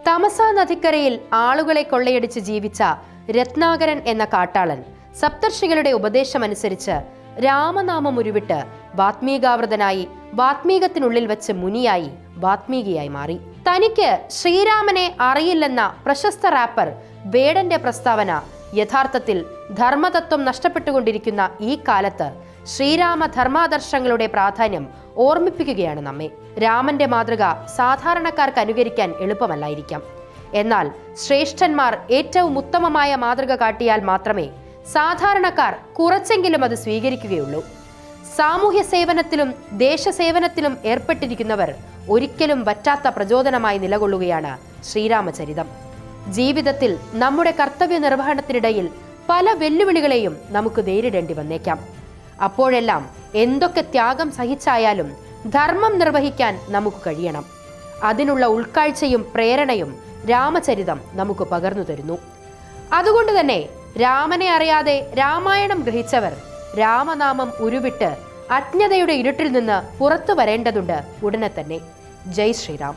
തമസ നദിക്കരയിൽ ആളുകളെ കൊള്ളയടിച്ച് ജീവിച്ച രത്നാകരൻ എന്ന കാട്ടാളൻ സപ്തർഷികളുടെ ഉപദേശമനുസരിച്ച് രാമനാമം ഉരുവിട്ട് വാത്മീകാവൃതനായി വാത്മീകത്തിനുള്ളിൽ വെച്ച് മുനിയായി വാത്മീകിയായി മാറി. തനിക്ക് ശ്രീരാമനെ അറിയില്ലെന്ന പ്രശസ്ത റാപ്പർ വേടന്റെ പ്രസ്താവന യഥാർത്ഥത്തിൽ ധർമ്മതത്വം നഷ്ടപ്പെട്ടുകൊണ്ടിരിക്കുന്ന ഈ കാലത്ത് ശ്രീരാമ ധർമാദർശങ്ങളുടെ പ്രാധാന്യം ഓർമ്മിപ്പിക്കുകയാണ് നമ്മെ. രാമന്റെ മാതൃക സാധാരണക്കാർക്ക് അനുകരിക്കാൻ എളുപ്പമല്ലായിരിക്കാം. എന്നാൽ ശ്രേഷ്ഠന്മാർ ഏറ്റവും ഉത്തമമായ മാതൃക കാട്ടിയാൽ മാത്രമേ സാധാരണക്കാർ കുറച്ചെങ്കിലും അത് സ്വീകരിക്കുകയുള്ളൂ. സാമൂഹ്യ സേവനത്തിലും ദേശസേവനത്തിലും ഏർപ്പെട്ടിരിക്കുന്നവർ ഒരിക്കലും വറ്റാത്ത പ്രചോദനമായി നിലകൊള്ളുകയാണ് ശ്രീരാമചരിതം. ജീവിതത്തിൽ നമ്മുടെ കർത്തവ്യ നിർവഹണത്തിനിടയിൽ പല വെല്ലുവിളികളെയും നമുക്ക് നേരിടേണ്ടി വന്നേക്കാം. അപ്പോഴെല്ലാം എന്തൊക്കെ ത്യാഗം സഹിച്ചായാലും ധർമ്മം നിർവഹിക്കാൻ നമുക്ക് കഴിയണം. അതിനുള്ള ഉൾക്കാഴ്ചയും പ്രേരണയും രാമചരിതം നമുക്ക് പകർന്നു തരുന്നു. അതുകൊണ്ട് തന്നെ രാമനെ അറിയാതെ രാമായണം ഗ്രഹിച്ചവർ രാമനാമം ഉരുവിട്ട് അജ്ഞതയുടെ ഇരുട്ടിൽ നിന്ന് പുറത്തു വരേണ്ടതുണ്ട് ഉടനെ തന്നെ. ജയ് ശ്രീറാം.